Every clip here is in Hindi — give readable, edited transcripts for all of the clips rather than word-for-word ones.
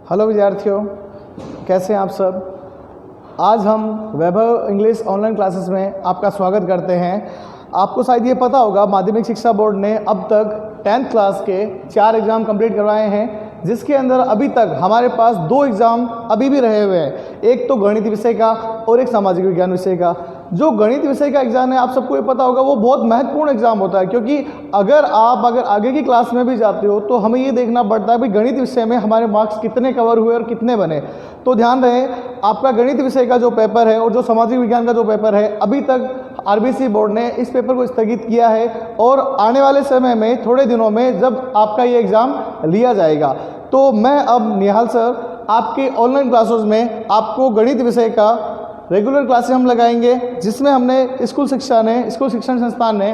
हेलो विद्यार्थियों, कैसे हैं आप सब। आज हम वैभव इंग्लिश ऑनलाइन क्लासेस में आपका स्वागत करते हैं। आपको शायद ये पता होगा, माध्यमिक शिक्षा बोर्ड ने अब तक 10th क्लास के 4 एग्ज़ाम कंप्लीट करवाए हैं, जिसके अंदर अभी तक हमारे पास 2 एग्ज़ाम अभी भी रहे हुए हैं। एक तो गणित विषय का और एक सामाजिक विज्ञान विषय का। जो गणित विषय का एग्ज़ाम है, आप सबको ये पता होगा, वो बहुत महत्वपूर्ण एग्ज़ाम होता है, क्योंकि अगर आगे की क्लास में भी जाते हो तो हमें ये देखना पड़ता है भाई गणित विषय में हमारे मार्क्स कितने कवर हुए और कितने बने। तो ध्यान रहे, आपका गणित विषय का जो पेपर है और जो सामाजिक विज्ञान का जो पेपर है, अभी तक आरबीसी बोर्ड ने इस पेपर को स्थगित किया है और आने वाले समय में थोड़े दिनों में जब आपका ये एग्ज़ाम लिया जाएगा, तो मैं अब निहाल सर आपके ऑनलाइन क्लासेस में आपको गणित विषय का रेगुलर क्लासेस हम लगाएंगे, जिसमें हमने स्कूल शिक्षण संस्थान ने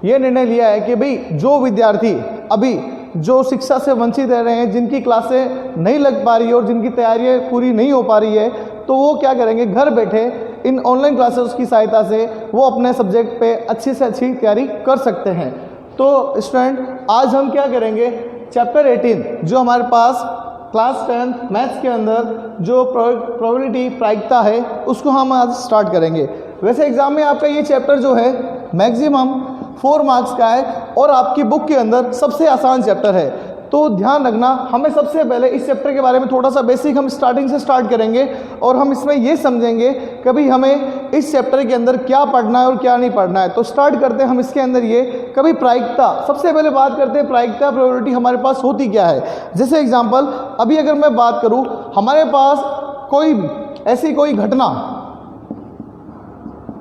ये निर्णय लिया है कि भाई जो विद्यार्थी अभी जो शिक्षा से वंचित रह रहे हैं, जिनकी क्लासें नहीं लग पा रही है और जिनकी तैयारियां पूरी नहीं हो पा रही है, तो वो क्या करेंगे, घर बैठे इन ऑनलाइन क्लासेस की सहायता से वो अपने सब्जेक्ट पे अच्छी से अच्छी तैयारी कर सकते हैं। तो स्टूडेंट, आज हम क्या करेंगे, चैप्टर 18 जो हमारे पास क्लास 10th मैथ्स के अंदर जो प्रोबेबिलिटी प्रायिकता है, उसको हम आज स्टार्ट करेंगे। वैसे एग्जाम में आपका ये चैप्टर जो है मैक्सिमम 4 मार्क्स का है और आपकी बुक के अंदर सबसे आसान चैप्टर है। तो ध्यान रखना, हमें सबसे पहले इस चैप्टर के बारे में थोड़ा सा बेसिक हम स्टार्टिंग से स्टार्ट करेंगे और हम इसमें ये समझेंगे कभी हमें इस चैप्टर के अंदर क्या पढ़ना है और क्या नहीं पढ़ना है। तो स्टार्ट करते हैं हम इसके अंदर ये कभी प्रायिकता। सबसे पहले बात करते हैं प्रायिकता, प्रोबेबिलिटी हमारे पास होती क्या है। जैसे एग्जाम्पल, अभी अगर मैं बात करूँ, हमारे पास कोई घटना,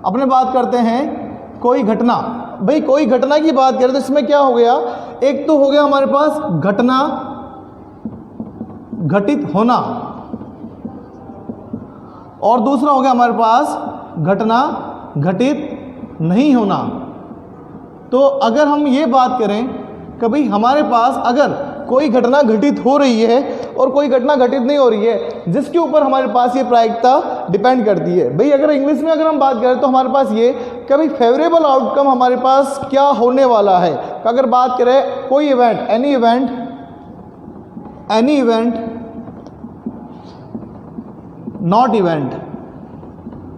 अपने बात करते हैं कोई घटना, भाई कोई घटना की बात करें तो इसमें क्या हो गया, एक तो हो गया हमारे पास घटना घटित होना और दूसरा हो गया हमारे पास घटना घटित नहीं होना। तो अगर हम ये बात करें कभी हमारे पास अगर कोई घटना घटित हो रही है और कोई घटना घटित नहीं हो रही है, जिसके ऊपर हमारे पास ये प्रायिकता डिपेंड करती है। भाई अगर इंग्लिश में अगर हम बात करें तो हमारे पास ये कभी फेवरेबल आउटकम हमारे पास क्या होने वाला है। अगर बात करें कोई event, any event not event,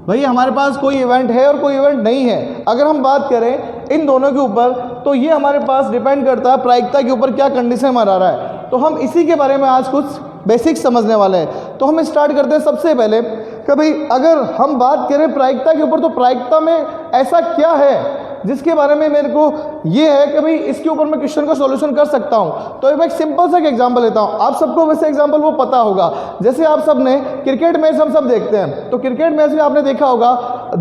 भाई हमारे पास कोई इवेंट है और कोई इवेंट नहीं है। अगर हम बात करें इन दोनों के ऊपर, तो ये हमारे पास डिपेंड करता है प्रायिकता के ऊपर क्या कंडीशन में आ रहा है। तो हम इसी के बारे में आज कुछ बेसिक समझने वाले हैं। तो हम स्टार्ट करते हैं सबसे पहले, कभी अगर हम बात करें प्रायिकता के ऊपर, तो प्रायिकता में ऐसा क्या है जिसके बारे में मेरे को ये है कि भाई इसके ऊपर मैं क्वेश्चन का सॉल्यूशन कर सकता हूं। तो मैं एक सिंपल सा एग्जांपल लेता हूं, आप सबको वैसे एग्जांपल वो पता होगा। जैसे आप सब ने क्रिकेट मैच हम सब देखते हैं, तो क्रिकेट मैच में आपने देखा होगा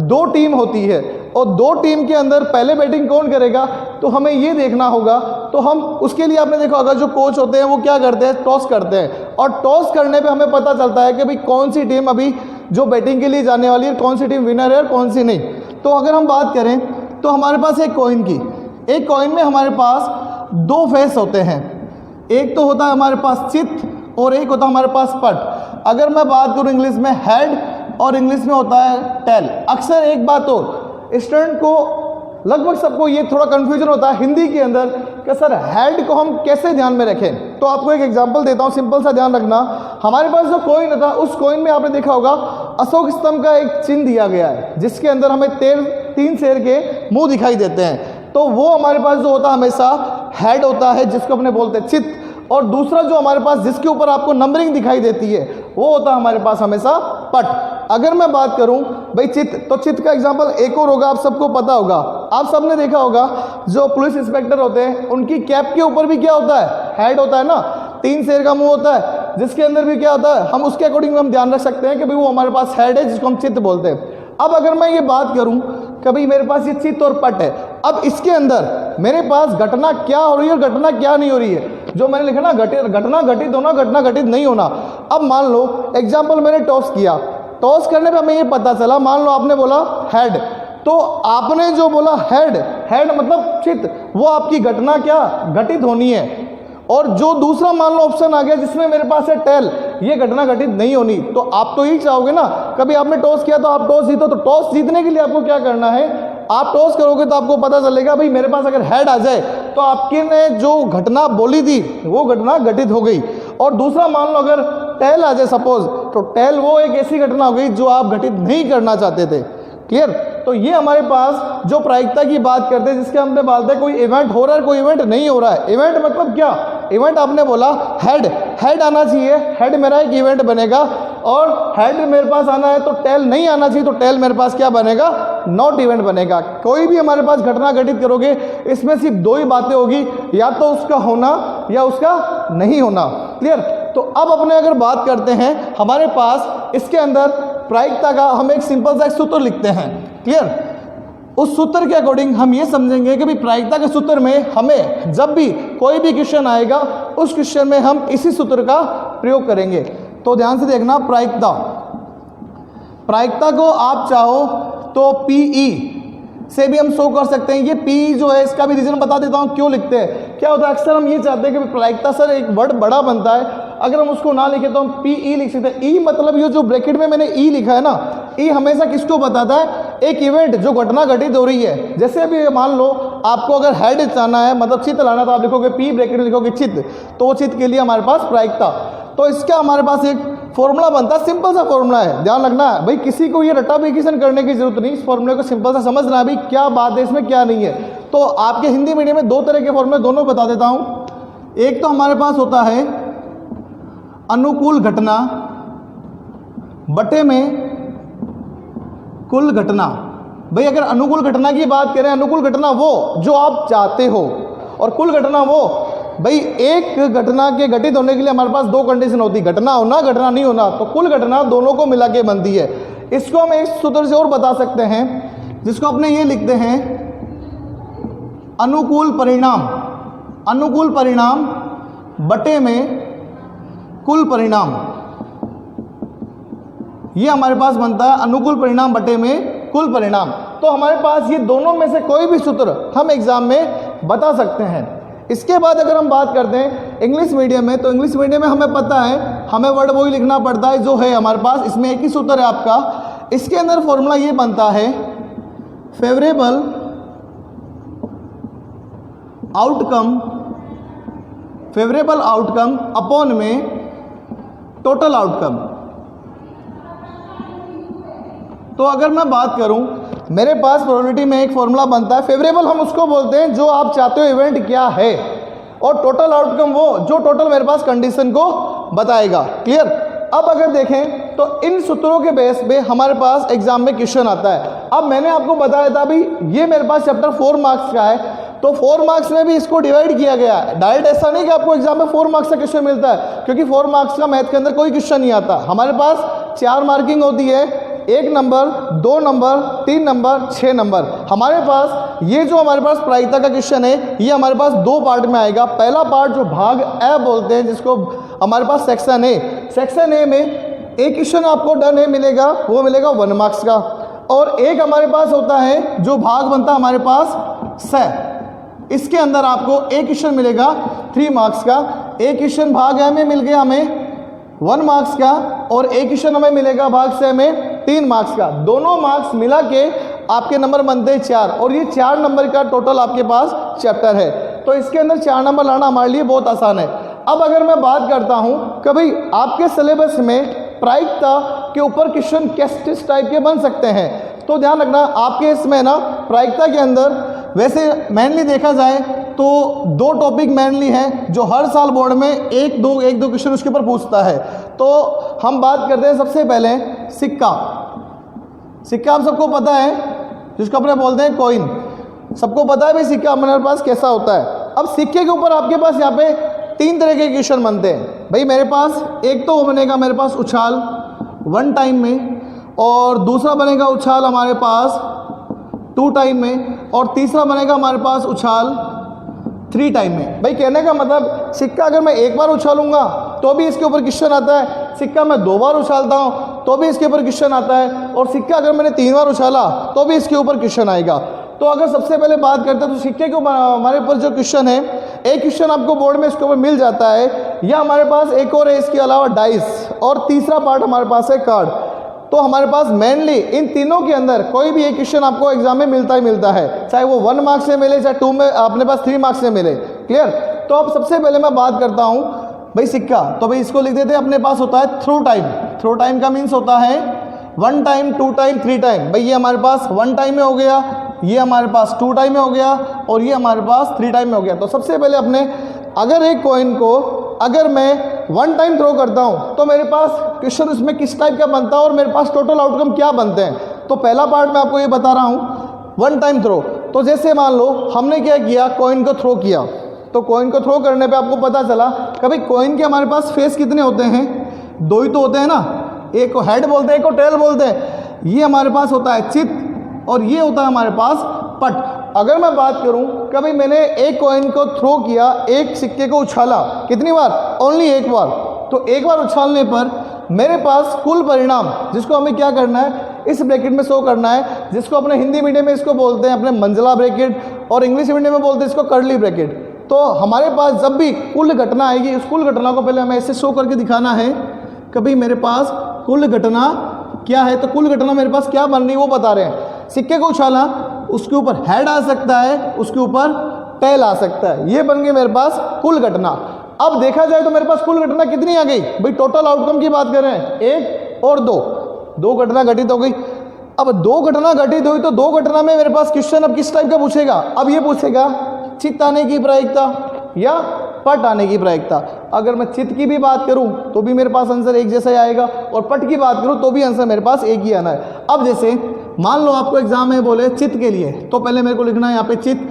2 टीम होती है और 2 टीम के अंदर पहले बैटिंग कौन करेगा, तो हमें ये देखना होगा। तो हम उसके लिए आपने देखा होगा जो कोच होते हैं वो क्या करते हैं, टॉस करते हैं, और टॉस करने पे हमें पता चलता है कि भाई कौन सी टीम अभी जो बैटिंग के लिए जाने वाली है, कौन सी टीम विनर है और कौन सी नहीं। तो अगर हम बात करें तो हमारे पास एक कॉइन में हमारे पास 2 फेस होते हैं। एक तो होता है हमारे पास चित और एक होता है हमारे पास पट। अगर मैं बात करूं इंग्लिश में हेड और इंग्लिश में होता है टेल। अक्सर एक बात और स्टूडेंट को लगभग सबको ये थोड़ा कंफ्यूजन होता है हिंदी के अंदर कि सर हेड को हम कैसे ध्यान में रखें। तो आपको एक एग्जांपल देता हूं, सिंपल सा ध्यान रखना। हमारे पास जो कॉइन था, उस कॉइन में आपने देखा होगा अशोक स्तंभ का एक चिन्ह दिया गया है, जिसके अंदर हमें 3 शेर के मुंह दिखाई देते हैं। तो वो हमारे पास जो होता है हमेशा हेड होता है, जिसको अपने बोलते हैं चित्त। और दूसरा जो हमारे पास जिसके ऊपर आपको नंबरिंग दिखाई देती है, वो होता है हमारे पास हमेशा पट। अगर मैं बात करूं भाई चित्त, तो चित्त का एग्जांपल एक और होगा, आप सबको पता होगा, आप सबने देखा होगा जो पुलिस इंस्पेक्टर होते हैं उनकी कैप के ऊपर भी क्या होता है, हेड होता है ना, 3 शेर का मुंह होता है, जिसके अंदर भी क्या होता है, हम उसके अकॉर्डिंग हम ध्यान रख सकते हैं कि भाई वो हमारे पास हेड है, जिसको हम चित्त बोलते हैं। अब अगर मैं ये बात करूं कभी मेरे पास ये चित्त और पट है, अब इसके अंदर मेरे पास घटना क्या हो रही है और घटना क्या नहीं हो रही है। जो मैंने लिखा ना, घटना घटित होना, घटना घटित नहीं होना। अब मान लो एग्जाम्पल, मैंने टॉस किया, टॉस करने पे हमें ये पता चला, मान लो आपने बोला हेड, तो आपने जो बोला हेड मतलब चित्त, वो आपकी घटना क्या घटित होनी है। और जो दूसरा मान लो ऑप्शन आ गया जिसमें मेरे पास है टेल, ये घटना घटित नहीं होनी। तो आप तो यही चाहोगे ना, कभी आपने टॉस किया तो आप टॉस जीतो, तो टॉस जीतने के लिए आपको क्या करना है, आप टॉस करोगे तो आपको पता चलेगा भाई मेरे पास अगर हेड आ जाए तो आपके ने जो घटना बोली थी वो घटना घटित हो गई। और दूसरा मान लो अगर टेल आ जाए सपोज, तो टेल वो एक ऐसी घटना हो गई जो आप घटित नहीं करना चाहते थे। क्लियर? तो ये हमारे पास जो प्रायिकता की बात करते हैं, जिसके हमने बात है कोई इवेंट हो रहा है, कोई इवेंट नहीं हो रहा है। इवेंट मतलब क्या? इवेंट आपने बोला हेड आना चाहिए, हेड मेरा एक इवेंट बनेगा, और हेड मेरे पास आना है तो टेल नहीं आना चाहिए, तो टेल मेरे पास क्या बनेगा? नॉट इवेंट बनेगा। कोई भी हमारे पास घटना घटित करोगे, इसमें सिर्फ दो ही बातें होगी, या तो उसका होना या उसका नहीं होना। क्लियर? तो अब अपने अगर बात करते हैं, हमारे पास इसके अंदर प्रायिकता का हम एक सिंपल सा एक सूत्र लिखते हैं। क्लियर? उस सूत्र के अकॉर्डिंग हम ये समझेंगे कि भाई प्रायिकता के सूत्र में हमें जब भी कोई भी क्वेश्चन आएगा, उस क्वेश्चन में हम इसी सूत्र का प्रयोग करेंगे। तो ध्यान से देखना, प्रायिकता को आप चाहो तो पीई से भी हम शो कर सकते हैं। ये पी जो है, इसका भी रीजन बता देता हूँ क्यों लिखते हैं। क्या होता है, अक्सर हम ये चाहते हैं कि प्रायिकता सर एक वर्ड बड़ा बनता है, अगर हम उसको ना लिखे तो हम पी ई लिख सकते हैं। ई मतलब ये जो ब्रैकेट में मैंने ई लिखा है ना, ई हमेशा किसको बताता है? एक इवेंट जो घटना घटित हो रही है। जैसे अभी मान लो आपको अगर हेड लाना है, मतलब चित्त लाना, तो आप लिखोगे पी, ब्रैकेट में लिखोगे चित्त, तो वो चित्त के लिए हमारे पास प्रायिकता। तो इसका हमारे पास एक फॉर्मूला बनता है, सिंपल सा फॉर्मूला है, ध्यान रखना है भाई, किसी को ये रटाफिकेशन करने की जरूरत नहीं। इस फॉर्मूले को सिंपल सा समझना है भाई, क्या बात है इसमें, क्या नहीं है। तो आपके हिंदी मीडियम में दो तरह के फॉर्मूले दोनों बता देता हूं। एक तो हमारे पास होता है अनुकूल घटना बटे में कुल घटना। भाई अगर अनुकूल घटना की बात करें, अनुकूल घटना वो जो आप चाहते हो, और कुल घटना वो, भाई एक घटना के घटित होने के लिए हमारे पास दो कंडीशन होती है, घटना होना, घटना नहीं होना। तो कुल घटना दोनों को मिला के बनती है। इसको हम एक सूत्र से और बता सकते हैं, जिसको अपने ये लिखते हैं अनुकूल परिणाम, अनुकूल परिणाम बटे में कुल परिणाम। ये हमारे पास बनता है अनुकूल परिणाम बटे में कुल परिणाम। तो हमारे पास ये दोनों में से कोई भी सूत्र हम एग्जाम में बता सकते हैं। इसके बाद अगर हम बात करते हैं इंग्लिश मीडियम में, तो इंग्लिश मीडियम में हमें पता है, हमें वर्ड वही लिखना पड़ता है जो है हमारे पास। इसमें एक ही सूत्र है आपका। इसके अंदर फॉर्मूला ये बनता है favourable outcome, favourable outcome upon में टोटल आउटकम। तो अगर मैं बात करूं, मेरे पास प्रोबेबिलिटी में एक फॉर्मूला बनता है, फेवरेबल हम उसको बोलते हैं जो आप चाहते हो इवेंट क्या है, और टोटल आउटकम वो जो टोटल मेरे पास कंडीशन को बताएगा। क्लियर? अब अगर देखें तो इन सूत्रों के बेस पे हमारे पास एग्जाम में क्वेश्चन आता है। अब मैंने आपको बताया था भाई, ये मेरे पास चैप्टर 4 मार्क्स का है, तो 4 मार्क्स में भी इसको डिवाइड किया गया है। डायरेक्ट ऐसा नहीं कि आपको एग्जाम में 4 मार्क्स का क्वेश्चन मिलता है, क्योंकि 4 मार्क्स का मैथ के अंदर कोई क्वेश्चन नहीं आता। हमारे पास 4 मार्किंग होती है, 1 नंबर, 2 नंबर, 3 नंबर, 6 नंबर। हमारे पास ये जो हमारे पास प्रायिकता का क्वेश्चन है, ये हमारे पास 2 पार्ट में आएगा। पहला पार्ट जो भाग ए बोलते हैं, जिसको हमारे पास सेक्शन ए, सेक्शन ए में एक क्वेश्चन आपको डन है मिलेगा, वो मिलेगा 1 मार्क्स का, और एक हमारे पास होता है जो भाग बनता है हमारे पास से, इसके अंदर आपको एक क्वेश्चन मिलेगा 3 मार्क्स का। एक क्वेश्चन भाग ए में मिल गया हमें 1 मार्क्स का, और एक क्वेश्चन हमें मिलेगा भाग से में 3 मार्क्स का। दोनों मार्क्स मिला के आपके नंबर बनते हैं 4, और ये 4 नंबर का टोटल आपके पास चैप्टर है। तो इसके अंदर 4 नंबर लाना हमारे लिए बहुत आसान है। अब अगर मैं बात करता हूं कि भाई आपके सिलेबस में प्रायिकता के ऊपर क्वेश्चन किस टाइप के बन सकते हैं, तो ध्यान रखना आपके इसमें ना प्रायिकता के अंदर वैसे मेनली देखा जाए तो 2 टॉपिक मेनली हैं जो हर साल बोर्ड में एक दो क्वेश्चन उसके ऊपर पूछता है। तो हम बात करते हैं सबसे पहले सिक्का। सिक्का आप सबको पता है, जिसको अपने बोलते हैं कॉइन, सबको पता है भाई सिक्का हमारे पास कैसा होता है। अब सिक्के के ऊपर आपके पास यहाँ पे 3 तरह के क्वेश्चन बनते हैं। भाई मेरे पास एक तो वो बनेगा मेरे पास उछाल 1 टाइम में, और दूसरा बनेगा उछाल हमारे पास 2 टाइम में, और तीसरा बनेगा हमारे पास उछाल 3 टाइम में। भाई कहने का मतलब सिक्का अगर मैं एक बार उछालूंगा तो भी इसके ऊपर क्वेश्चन आता है, सिक्का मैं 2 बार उछालता हूँ तो भी इसके ऊपर क्वेश्चन आता है, और सिक्का अगर मैंने 3 बार उछाला तो भी इसके ऊपर क्वेश्चन आएगा। तो अगर सबसे पहले बात करते हैं तो सिक्के के ऊपर हमारे ऊपर जो क्वेश्चन है, एक क्वेश्चन आपको बोर्ड में इसके ऊपर मिल जाता है, या हमारे पास एक और है इसके अलावा डाइस, और तीसरा पार्ट हमारे पास है कार्ड। तो हमारे पास मेनली इन तीनों के अंदर कोई भी एक क्वेश्चन आपको एग्जाम में मिलता ही मिलता है, चाहे वो 1 मार्क्स से मिले, चाहे 2 में अपने पास 3 मार्क्स से मिले। क्लियर? तो अब सबसे पहले मैं बात करता हूँ भाई सिक्का, तो भाई इसको लिख देते हैं, अपने पास होता है थ्रो टाइम। थ्रो टाइम का मीन्स होता है 1 टाइम, 2 टाइम, 3 टाइम। भाई ये हमारे पास 1 टाइम में हो गया, ये हमारे पास 2 टाइम में हो गया और ये हमारे पास 3 टाइम में हो गया। तो सबसे पहले अपने अगर एक कॉइन को अगर मैं 1 टाइम थ्रो करता हूँ तो मेरे पास क्वेश्चन उसमें किस टाइप का बनता है और मेरे पास टोटल आउटकम क्या बनते हैं। तो पहला पार्ट मैं आपको ये बता रहा हूँ 1 टाइम थ्रो। तो जैसे मान लो हमने क्या किया, कॉइन को थ्रो किया, तो कॉइन को थ्रो करने पे आपको पता चला कभी कॉइन के हमारे पास फेस कितने होते हैं, 2 ही तो होते हैं ना, एक को हेड बोलते हैं, एक को टेल बोलते हैं। ये हमारे पास होता है चित और ये होता है हमारे पास पट। अगर मैं बात करूं कभी मैंने एक कॉइन को थ्रो किया, एक सिक्के को उछाला, कितनी बार, ओनली एक बार, तो एक बार उछालने पर मेरे पास कुल परिणाम, जिसको हमें क्या करना है, इस ब्रैकेट में शो करना है, जिसको अपने हिंदी मीडियम में इसको बोलते हैं अपने मंजिला ब्रैकेट और इंग्लिश मीडियम में बोलते हैं इसको कर्ली ब्रैकेट। तो हमारे पास जब भी कुल घटना आएगी, उस कुल घटना को पहले हमें ऐसे शो करके दिखाना है, कभी मेरे पास कुल घटना क्या है, तो कुल घटना मेरे पास क्या बन रही है वो बता रहे हैं। सिक्के को उछाला, उसके ऊपर हेड आ सकता है, उसके ऊपर टेल आ सकता है, ये बन गई मेरे पास कुल घटना। अब देखा जाए तो मेरे पास कुल घटना कितनी आ गई, भाई टोटल आउटकम की बात कर रहे हैं, 1 और 2 घटना घटित हो गई। अब 2 घटना घटित हुई तो 2 घटना में मेरे पास क्वेश्चन अब किस टाइप का पूछेगा, अब ये पूछेगा चित्त आने की प्रायिकता या पट आने की प्रायिकता। अगर मैं चित्त की भी बात करूं तो भी मेरे पास आंसर एक जैसा ही आएगा और पट की बात करूं तो भी आंसर मेरे पास एक ही आना है। अब जैसे मान लो आपको एग्जाम में बोले चित्त के लिए, तो पहले मेरे को लिखना है यहाँ पे चित्त,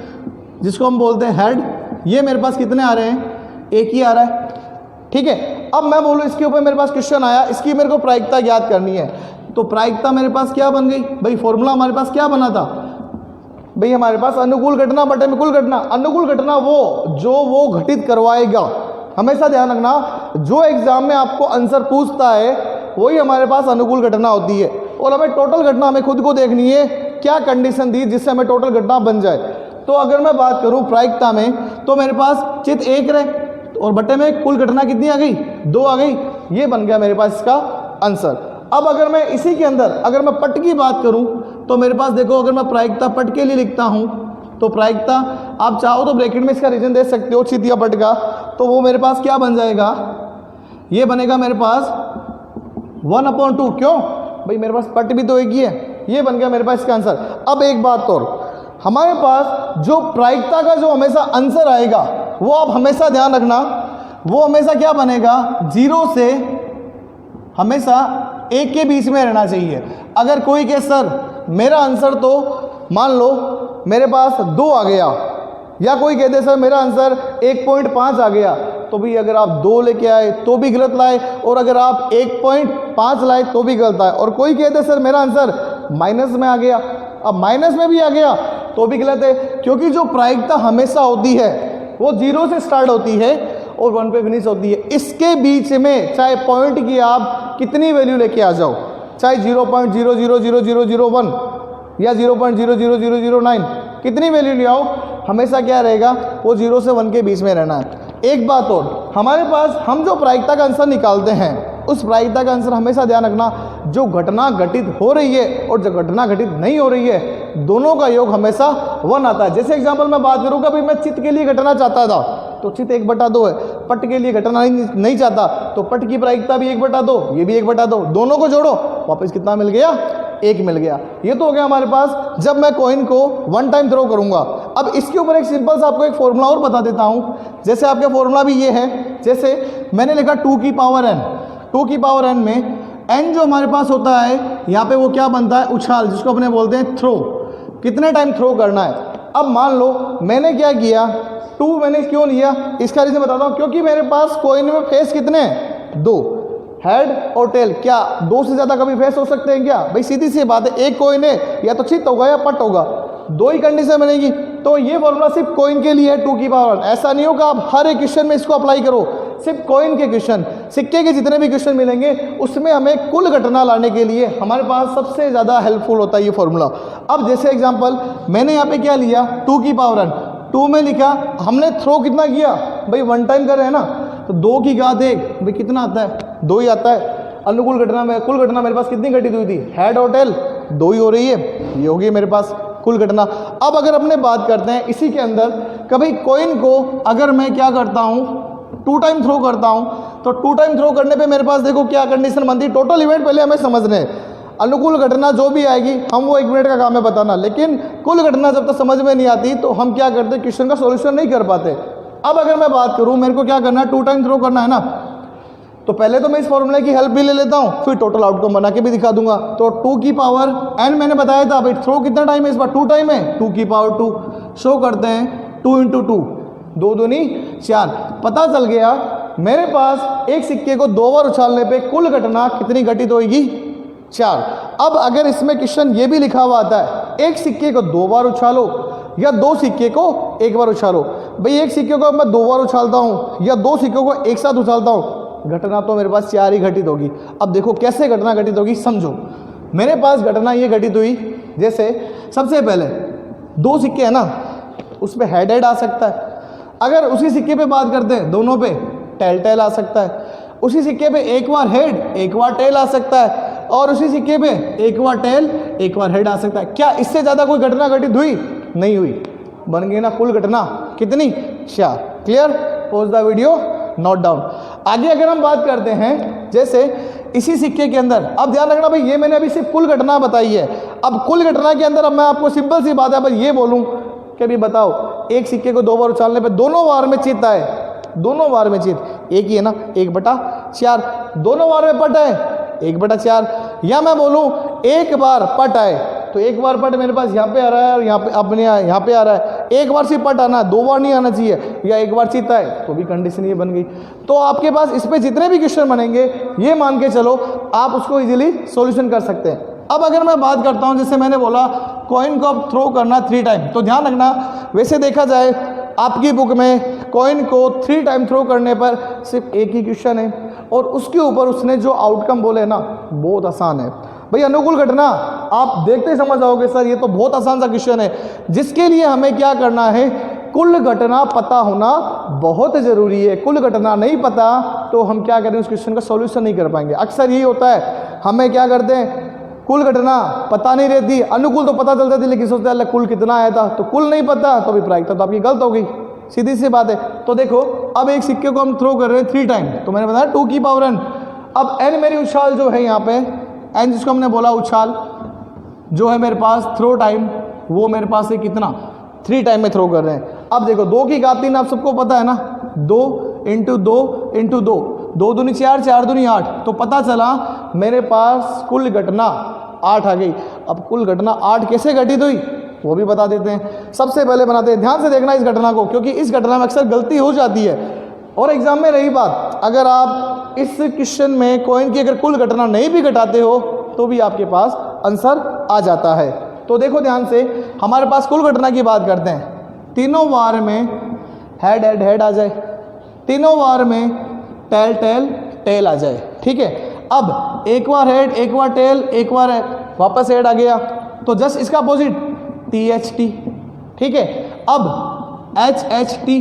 जिसको हम बोलते हैं हेड, ये मेरे पास कितने आ रहे हैं, एक ही आ रहा है, ठीक है। अब मैं बोलूँ इसके ऊपर मेरे पास क्वेश्चन आया, इसकी मेरे को प्रायिकता ज्ञात करनी है, तो प्रायिकता मेरे पास क्या बन गई, भाई फॉर्मूला हमारे पास क्या बना था, भाई हमारे पास अनुकूल घटना बटे में कुल घटना। अनुकूल घटना वो जो वो घटित करवाएगा, हमेशा ध्यान रखना, जो एग्जाम में आपको आंसर पूछता है वही हमारे पास अनुकूल घटना होती है। और हमें टोटल घटना हमें खुद को देखनी है, क्या कंडीशन दी जिससे हमें टोटल घटना बन जाए। तो अगर मैं बात करूं प्रायिकता में, तो मेरे पास चित्त 1 रहे और बटे में कुल घटना कितनी आ गई, 2 आ गई, ये बन गया मेरे पास इसका आंसर। अब अगर मैं इसी के अंदर अगर मैं पट की बात करूं तो मेरे पास देखो, अगर मैं प्रायिकता पट के लिए लिखता हूं तो प्रायिकता आप चाहो तो ब्रैकेट में इसका रीजन दे सकते हो चित्त या पट का, तो वो मेरे पास क्या बन जाएगा, ये बनेगा मेरे पास 1/2। क्यों भाई, मेरे पास पट भी तो एक ही है, ये बन गया मेरे पास इसका आंसर। अब एक बात और, हमारे पास जो प्रायिकता का जो हमेशा आंसर आएगा वो आप हमेशा ध्यान रखना, वो हमेशा क्या बनेगा, 0 से हमेशा 1 के बीच में रहना चाहिए। अगर कोई कहे सर मेरा आंसर तो मान लो मेरे पास 2 आ गया, या कोई कहते सर मेरा आंसर 1.5 आ गया, तो भी अगर आप 2 लेके आए तो भी गलत लाए, और अगर आप 1.5 लाए तो भी गलत आए। और कोई कहते सर मेरा आंसर माइनस में आ गया, अब माइनस में भी आ गया तो भी गलत है, क्योंकि जो प्रायिकता हमेशा होती है वो 0 से स्टार्ट होती है और 1 पे फिनिश होती है। इसके बीच में चाहे पॉइंट की आप कितनी वैल्यू लेके आ जाओ, चाहे 0.000001 या 0.00009 कितनी वैल्यू ले आओ, हमेशा क्या रहेगा, वो 0 से 1 के बीच में रहना है। एक बात और, हमारे पास हम जो प्रायिकता का आंसर निकालते हैं उस प्रायिकता का आंसर हमेशा ध्यान रखना, जो घटना घटित हो रही है और जो घटना घटित नहीं हो रही है, दोनों का योग हमेशा 1 आता है। जैसे एग्जांपल मैं बात करूँगा, भाई मैं चित्त के लिए घटना चाहता था तो चित्त 1/2 है, पट के लिए घटना नहीं चाहता तो पट की प्रायिकता भी 1/2, ये भी 1/2, दोनों को जोड़ो वापस कितना मिल गया, 1 मिल गया। ये तो हो गया हमारे पास जब मैं कॉइन को 1 टाइम थ्रो करूंगा। अब इसके ऊपर एक सिंपल सा आपको एक फॉर्मूला और बता देता हूं। जैसे आपका फॉर्मूला भी ये है, जैसे मैंने लिखा 2 की पावर n, 2 की पावर n में n जो हमारे पास होता है यहाँ पे वो क्या बनता है, उछाल, जिसको अपने बोलते हैं थ्रो, कितने टाइम थ्रो करना है। अब मान लो मैंने क्या किया, 2 मैंने क्यों लिया, इसका रीजन बताता हूँ, क्योंकि मेरे पास कॉइन में फेस कितने हैं, 2, हेड और टेल। क्या 2 से ज्यादा कभी फेस हो सकते हैं क्या, भाई सीधी सी बात है, एक कॉइन है, या तो चित्त होगा या पट होगा, 2 ही कंडीशन बनेगी। तो ये फॉर्मूला सिर्फ कॉइन के लिए है, 2 की पावर। ऐसा नहीं होगा आप हर एक क्वेश्चन में इसको अप्लाई करो, सिर्फ कॉइन के क्वेश्चन, सिक्के के जितने भी क्वेश्चन मिलेंगे उसमें हमें कुल घटना लाने के लिए हमारे पास सबसे ज्यादा हेल्पफुल होता है ये फॉर्मूला। अब जैसे एग्जांपल मैंने यहाँ पे क्या लिया, 2 की पावर n, 2 में लिखा, हमने थ्रो कितना किया, भाई 1 टाइम कर रहे हैं ना, तो 2 की घात 1, भाई कितना आता है, 2 ही आता है। अनुकूल घटना में कुल घटना मेरे पास कितनी घटित हुई थी, हेड और टेल 2 ही हो रही है, ये होगी मेरे पास कुल घटना। अब अगर अपने बात करते हैं इसी के अंदर, कभी कॉइन को अगर मैं क्या करता हूं, 2 टाइम थ्रो करता हूँ तो 2 टाइम थ्रो करने पे मेरे पास देखो क्या कंडीशन बनती है। टोटल इवेंट पहले हमें समझने हैं, अनुकूल घटना जो भी आएगी हम वो 1 मिनट का काम है बताना, लेकिन कुल घटना जब तक समझ में नहीं आती तो हम क्या करते, क्वेश्चन का सॉल्यूशन नहीं कर पाते। अब अगर मैं बात करूँ मेरे को क्या करना है, 2 टाइम थ्रो करना है ना, तो पहले तो मैं इस फॉर्मूले की हेल्प भी ले लेता हूँ, फिर टोटल आउटकम बना के भी दिखा दूंगा। तो 2 की पावर n मैंने बताया था, भाई थ्रो कितना टाइम है इस बार, 2 टाइम है, 2 की पावर 2 शो करते हैं, 2 × 2 2 दूनी 4। पता चल गया मेरे पास एक सिक्के को 2 बार उछालने पे कुल घटना कितनी घटित होगी, 4। अब अगर इसमें क्वेश्चन ये भी लिखा हुआ आता है एक सिक्के को 2 बार उछालो या 2 सिक्के को 1 बार उछालो, भाई एक सिक्के को मैं 2 बार उछालता हूँ या 2 सिक्कों को एक साथ उछालता हूँ, घटना तो मेरे पास 4 ही घटित होगी। अब देखो कैसे घटना घटित होगी, समझो। मेरे पास घटना ये घटित हुई, जैसे सबसे पहले 2 सिक्के हैं ना, उस पर हेड आ सकता है, अगर उसी सिक्के पे बात करते हैं दोनों पे टेल आ सकता है, उसी सिक्के पे एक बार हेड एक बार टेल आ सकता है, और उसी सिक्के पे एक बार टेल एक बार हेड आ सकता है। क्या इससे ज़्यादा कोई घटना घटित हुई? नहीं हुई। बन गई ना कुल घटना कितनी, 4। Clear? Pause the video, note down. आगे अगर हम बात करते हैं, जैसे इसी सिक्के के अंदर, अब ध्यान रखना भाई ये मैंने अभी सिर्फ कुल घटना बताई है। अब कुल घटना के अंदर अब मैं आपको सिंपल सी बात है, अब ये बोलूं कि अभी बताओ एक सिक्के को 2 बार उछालने पे दोनों बार में चित आए, दोनों बार में चित एक ही है ना, 1/4, दोनों बार में पट है 1/4, या मैं बोलूं एक बार पट आए तो एक बार पट मेरे पास यहाँ पे आ रहा है और यहाँ पे अपने यहाँ पे आ रहा है, एक बार सिर्फ पट आना, 2 बार नहीं आना चाहिए, या एक बार चित आए तो भी कंडीशन ये बन गई। तो आपके पास इस पे जितने भी क्वेश्चन बनेंगे ये मान के चलो आप उसको इजीली सॉल्यूशन कर सकते हैं। अब अगर मैं बात करता हूँ, जैसे मैंने बोला कॉइन को अब थ्रो करना 3 टाइम, तो ध्यान रखना वैसे देखा जाए आपकी बुक में कॉइन को 3 टाइम थ्रो करने पर सिर्फ एक ही क्वेश्चन है, और उसके ऊपर उसने जो आउटकम बोले ना बहुत आसान है। भाई अनुकूल घटना आप देखते ही समझ जाओगे सर ये तो बहुत आसान सा क्वेश्चन है, जिसके लिए हमें क्या करना है, कुल घटना पता होना बहुत ज़रूरी है। कुल घटना नहीं पता तो हम क्या करें, उस क्वेश्चन का सॉल्यूशन नहीं कर पाएंगे। अक्सर यही होता है, हमें क्या करते हैं, कुल घटना पता नहीं रहती, अनुकूल तो पता चल जाती, लेकिन सोचते हैं कुल कितना आया था, तो कुल नहीं पता तो भी प्रायिकता तो आपकी गलत हो गई, सीधी सी बात है। तो देखो अब एक सिक्के को हम थ्रो कर रहे हैं 3 टाइम, तो मैंने बताया 2 की पावर n। अब n मेरी उछाल जो है यहाँ पे n जिसको हमने बोला उछाल जो है मेरे पास थ्रो टाइम, वो मेरे पास है कितना, 3 टाइम में थ्रो कर रहे हैं। अब देखो 2 की घात 3 आप सबको पता है ना, 2 × 2 × 2, 2 दूनी 4, 4 दूनी 8, तो पता चला मेरे पास कुल घटना 8 आ गई। अब कुल घटना 8 कैसे घटित हुई वो भी बता देते हैं। सबसे पहले बनाते हैं, ध्यान से देखना इस घटना को, क्योंकि इस घटना में अक्सर गलती हो जाती है। और एग्जाम में रही बात, अगर आप इस क्वेश्चन में कॉइन की अगर कुल घटना नहीं भी घटाते हो तो भी आपके पास आंसर आ जाता है। तो देखो ध्यान से, हमारे पास कुल घटना की बात करते हैं, तीनों बार में हेड आ जाए, तीनों बार में टेल आ जाए, ठीक है। अब एक बार हेड एक बार टेल एक बार वापस हेड आ गया, तो जस्ट इसका अपोजिट THT, ठीक है। अब HHT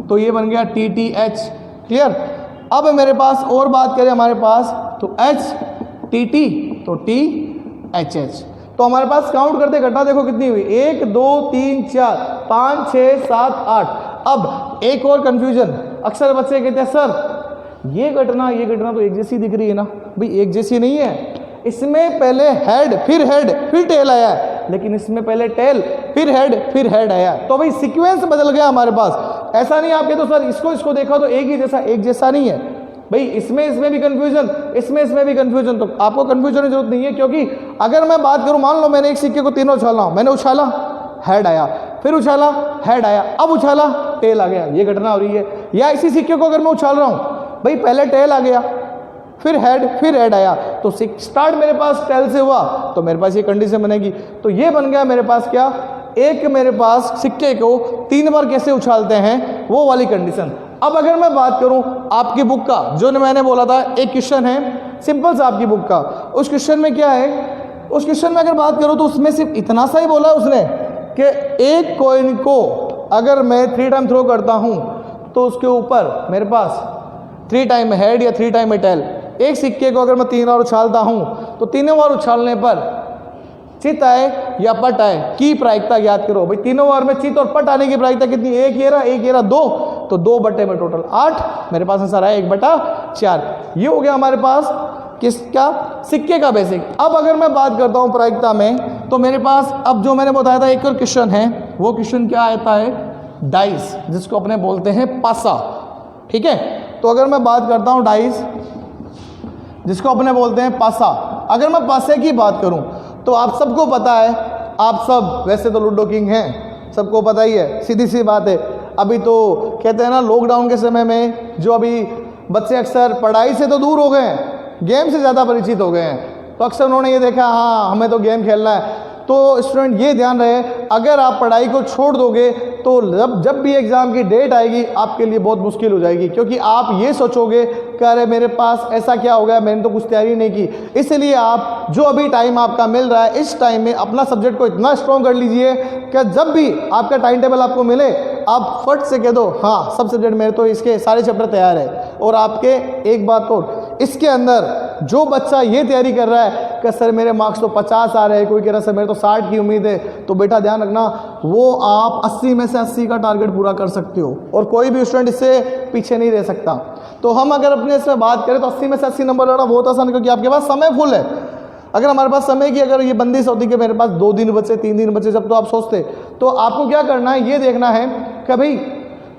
तो ये बन गया TTH, क्लियर। अब मेरे पास और बात करें हमारे पास तो HTT तो THH, तो हमारे पास काउंट करते घटना देखो कितनी हुई, 1 2 3 4 5 6 7 8। अब एक और कंफ्यूजन, अक्सर बच्चे कहते हैं सर ये घटना तो एक जैसी दिख रही है ना, भाई एक जैसी नहीं है, इसमें पहले हेड फिर टेल आया है, लेकिन इसमें पहले टेल फिर हेड आया, तो भाई सीक्वेंस बदल गया हमारे पास। ऐसा नहीं आप कहते सर इसको देखा तो एक जैसा नहीं है, भाई इसमें भी कंफ्यूजन, इसमें भी कंफ्यूजन। तो आपको कंफ्यूजन की जरूरत नहीं है, क्योंकि अगर मैं बात करूं, मान लो मैंने एक सिक्के को तीनों उछाला, मैंने उछाला हेड आया, फिर उछाला हेड आया, अब उछाला टेल आ गया, ये घटना हो रही है। या इसी सिक्के को अगर मैं उछाल रहा हूं, भाई पहले टेल आ गया फिर हेड आया, तो स्टार्ट मेरे पास टेल से हुआ, तो मेरे पास ये कंडीशन बनेगी। तो ये बन गया मेरे पास क्या, एक मेरे पास सिक्के को 3 बार कैसे उछालते हैं वो वाली कंडीशन। अब अगर मैं बात करूं आपकी बुक का, जो मैंने बोला था एक क्वेश्चन है सिंपल सा आपकी बुक का, उस क्वेश्चन में क्या है, उस क्वेश्चन में अगर बात करूं तो उसमें सिर्फ इतना सा ही बोला उसने कि एक कॉइन को अगर मैं 3 टाइम थ्रो करता हूं तो उसके ऊपर मेरे पास 3 टाइम हेड या 3 टाइम टेल। एक सिक्के को अगर मैं 3 बार उछालता हूं तो तीनों बार उछालने पर चित आए या पट आए की प्रायिकता याद करो। भाई तीनों बार में चित और पट आने की प्रायिकता कितनी, एक ये रहा 2, तो 2 बटे में टोटल 8, मेरे पास आंसर आया 1/4। ये हो गया हमारे पास किसका, सिक्के का बेसिक। अब अगर मैं बात करता हूँ प्रायिकता में, तो मेरे पास अब जो मैंने बताया था एक और क्वेश्चन है, वो क्वेश्चन क्या आता है, डाइस, जिसको अपने बोलते हैं पासा। ठीक है, तो अगर मैं बात करता हूँ डाइस, जिसको अपने बोलते हैं पासा, अगर मैं पासे की बात करूं तो आप सबको पता है, आप सब वैसे तो लूडो किंग हैं, सबको पता ही है, सीधी सी बात है। अभी तो कहते हैं ना, लॉकडाउन के समय में जो अभी बच्चे अक्सर पढ़ाई से तो दूर हो गए हैं, गेम से ज़्यादा परिचित हो गए हैं, तो अक्सर उन्होंने ये देखा हाँ हमें तो गेम खेलना है। तो स्टूडेंट ये ध्यान रहे, अगर आप पढ़ाई को छोड़ दोगे तो जब भी एग्ज़ाम की डेट आएगी आपके लिए बहुत मुश्किल हो जाएगी, क्योंकि आप ये सोचोगे कि अरे मेरे पास ऐसा क्या हो गया, मैंने तो कुछ तैयारी नहीं की। इसलिए आप जो अभी टाइम आपका मिल रहा है, इस टाइम में अपना सब्जेक्ट को इतना स्ट्रॉन्ग कर लीजिए कि जब भी आपका टाइम टेबल आपको मिले, आप फट से कह दो हाँ सब सब्जेक्ट मेरे तो इसके सारे चैप्टर तैयार है। और आपके एक बात और, इसके अंदर जो बच्चा ये तैयारी कर रहा है कि सर मेरे मार्क्स तो 50 आ रहे हैं, कोई कह रहा है सर मेरे तो 60 की उम्मीद है, तो बेटा ध्यान रखना, वो आप 80 में से 80 का टारगेट पूरा कर सकते हो और कोई भी स्टूडेंट इससे पीछे नहीं रह सकता। तो हम अगर अपने इसमें बात करें तो 80 में से 80 नंबर लाना बहुत आसान है, क्योंकि आपके पास समय फुल है। अगर हमारे पास समय की अगर ये बंदिश होती कि मेरे पास 2 दिन बचे, 3 दिन बचे, जब तो आप सोचते, तो आपको क्या करना है, ये देखना है कि भाई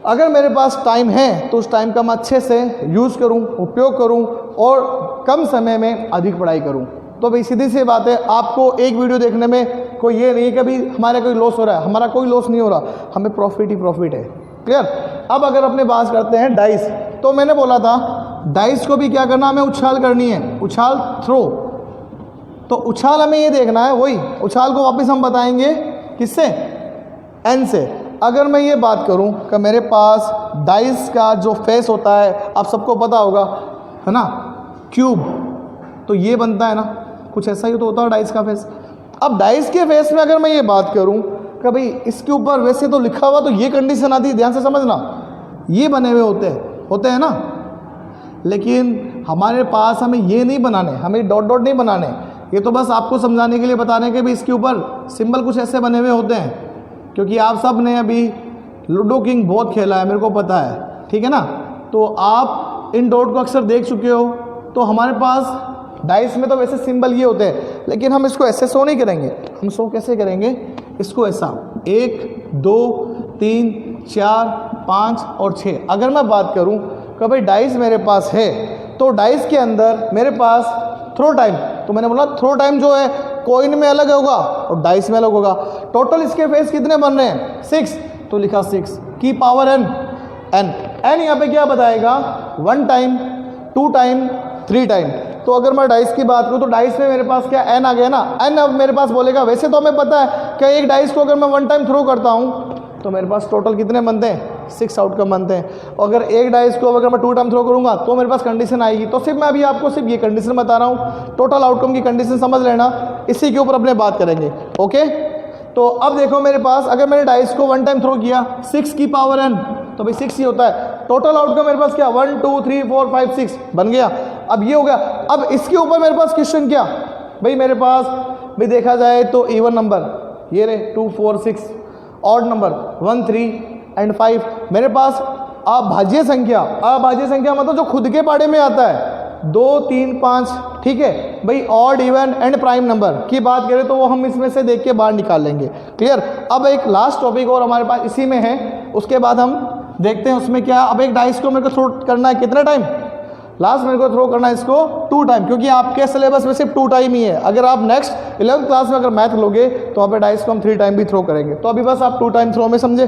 अगर मेरे पास टाइम है तो उस टाइम का मैं अच्छे से यूज़ करूं, उपयोग करूं और कम समय में अधिक पढ़ाई करूं। तो भाई सीधी सी बात है, आपको एक वीडियो देखने में कोई ये नहीं है कि भाई हमारा कोई लॉस हो रहा है, हमारा कोई लॉस नहीं हो रहा, हमें प्रॉफिट ही प्रॉफिट है। क्लियर। अब अगर अपने बात करते हैं डाइस, तो मैंने बोला था डाइस को भी क्या करना, हमें उछाल करनी है, उछाल थ्रो। तो उछाल हमें ये देखना है, वही उछाल को वापस हम बताएंगे किससे, एन से। अगर मैं ये बात करूं कि मेरे पास डाइस का जो फेस होता है, आप सबको पता होगा है ना, क्यूब, तो ये बनता है ना, कुछ ऐसा ही तो होता है डाइस का फेस। अब डाइस के फेस में अगर मैं ये बात करूं कि भाई इसके ऊपर वैसे तो लिखा हुआ, तो ये कंडीशन आती है, ध्यान से समझना, ये बने हुए होते हैं ना, लेकिन हमारे पास हमें ये नहीं बनाने, हमें डॉट डॉट नहीं बनाने, ये तो बस आपको समझाने के लिए बताने के भी इसके ऊपर सिंबल कुछ ऐसे बने हुए होते हैं। क्योंकि आप सब ने अभी लूडो किंग बहुत खेला है, मेरे को पता है, ठीक है ना, तो आप इन डॉट को अक्सर देख चुके हो। तो हमारे पास डाइस में तो वैसे सिंबल ये होते हैं, लेकिन हम इसको ऐसे शो नहीं करेंगे, हम शो कैसे करेंगे, इसको ऐसा 1 2 3 4 5 और 6। अगर मैं बात करूं कि भाई डाइस मेरे पास है, तो डाइस के अंदर मेरे पास थ्रो टाइम, तो मैंने बोला थ्रो टाइम जो है कॉइन में अलग होगा और डाइस में अलग होगा। टोटल इसके फेस कितने बन रहे हैं, 6, तो लिखा 6 की पावर एन। एन यहाँ पे क्या बताएगा, 1 टाइम, 2 टाइम, 3 टाइम। तो अगर मैं डाइस की बात करूँ तो डाइस में मेरे पास क्या एन आ गया ना, एन अब मेरे पास बोलेगा, वैसे तो हमें पता है कि एक डाइस को अगर मैं 1 टाइम थ्रो करता हूँ तो मेरे पास टोटल कितने बनते हैं, 6 आउटकम बनते हैं। और अगर एक डाइस को अगर मैं 2 टाइम थ्रो करूंगा तो मेरे पास कंडीशन आएगी। तो सिर्फ मैं अभी आपको सिर्फ ये कंडीशन बता रहा हूँ, टोटल आउटकम की कंडीशन समझ लेना, इसी के ऊपर अपने बात करेंगे। ओके, तो अब देखो मेरे पास अगर मैंने डाइस को 1 टाइम थ्रो किया, 6 की पावर एन, तो भाई 6 ही होता है। टोटल आउटकम मेरे पास क्या, 1 2 3 4 5 6 बन गया। अब ये हो गया। अब इसके ऊपर मेरे पास क्वेश्चन क्या, भाई मेरे पास भी देखा जाए तो इवन नंबर ये रहे 2 4 6, ऑड नंबर 1 3 एंड 5। मेरे पास अभाज्य संख्या, अभाज्य संख्या मतलब जो खुद के पाड़े में आता है 2 3 5, ठीक है भाई। Odd even and prime number की बात करें तो वो हम इसमें से देख के बाहर निकाल लेंगे। क्लियर। अब एक लास्ट टॉपिक और हमारे पास इसी में है, उसके बाद हम देखते हैं उसमें क्या। अब एक डाइस को मेरे को थ्रो करना है कितना टाइम, लास्ट मेरे को थ्रो करना है इसको 2 टाइम, क्योंकि आपके सिलेबस में सिर्फ 2 टाइम ही है। अगर आप नेक्स्ट 11th क्लास में अगर मैथ लोगे तो वहाँ पे डाइस को हम 3 टाइम भी थ्रो करेंगे। तो अभी बस आप 2 टाइम थ्रो में समझे।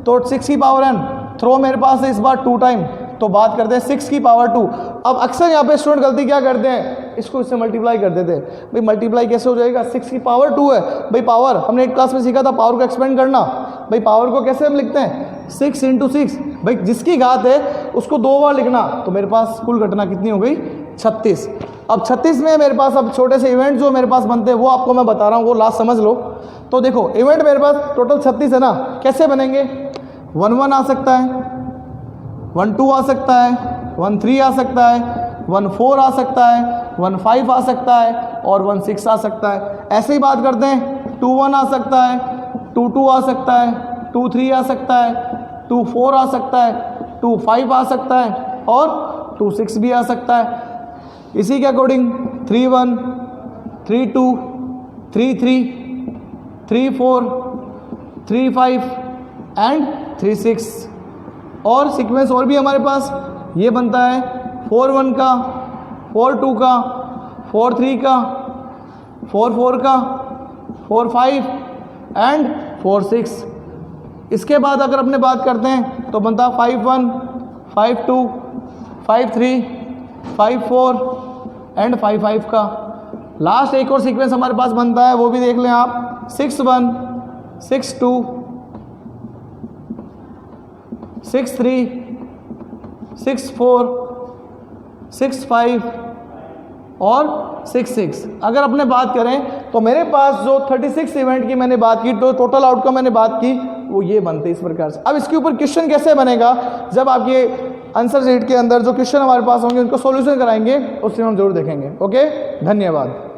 तो 6 की पावर एन थ्रो मेरे पास है इस बार 2 टाइम, तो बात करते हैं 6 की पावर 2। अब अक्सर यहाँ पे स्टूडेंट गलती क्या करते हैं, इसको इससे मल्टीप्लाई कर देते हैं। भाई मल्टीप्लाई कैसे हो जाएगा, 6 की पावर 2 है भाई। पावर हमने 8th क्लास में सीखा था पावर को एक्सपेंड करना। भाई पावर को कैसे हम लिखते हैं, 6 × 6। भाई जिसकी घात है उसको 2 बार लिखना, तो मेरे पास कुल घटना कितनी हो गई, 36। अब 36 में मेरे पास अब छोटे से इवेंट जो मेरे पास बनते हैं वो आपको मैं बता रहा हूँ, वो लास्ट समझ लो। तो देखो इवेंट मेरे पास टोटल 36 है ना, कैसे बनेंगे, 1 1 आ सकता है, 1 2 आ सकता है, 1 3 आ सकता है, 1 4 आ सकता है, 1 5 आ सकता है और 1 6 आ सकता है। ऐसे ही बात करते हैं 2 1 आ सकता है, 2 2 आ सकता है, 2 3 आ सकता है, 2 4 आ सकता है, 2 5 आ सकता है और 2 6 भी आ सकता है। इसी के अकॉर्डिंग 3 1 3 2 3 3 3 4 3 5 एंड 3 6। और सीक्वेंस और भी हमारे पास ये बनता है 4 1 का, 4 2 का, 4 3 का, 4 4 का, 4 5 एंड 4 6। इसके बाद अगर अपने बात करते हैं तो बनता है 5 1 5 2 5 3 5 4 एंड 5 5 का। लास्ट एक और सीक्वेंस हमारे पास बनता है, वो भी देख लें आप, 6 1 6 2 6 3 6 4 6 5 और 6 6। अगर अपने बात करें तो मेरे पास जो 36 इवेंट की मैंने बात की, तो टोटल आउटकम मैंने बात की, वो ये बनते इस प्रकार से। अब इसके ऊपर क्वेश्चन कैसे बनेगा, जब आपके आंसर शीट के अंदर जो क्वेश्चन हमारे पास होंगे उनको सॉल्यूशन कराएंगे, उससे हम जरूर देखेंगे। ओके, धन्यवाद।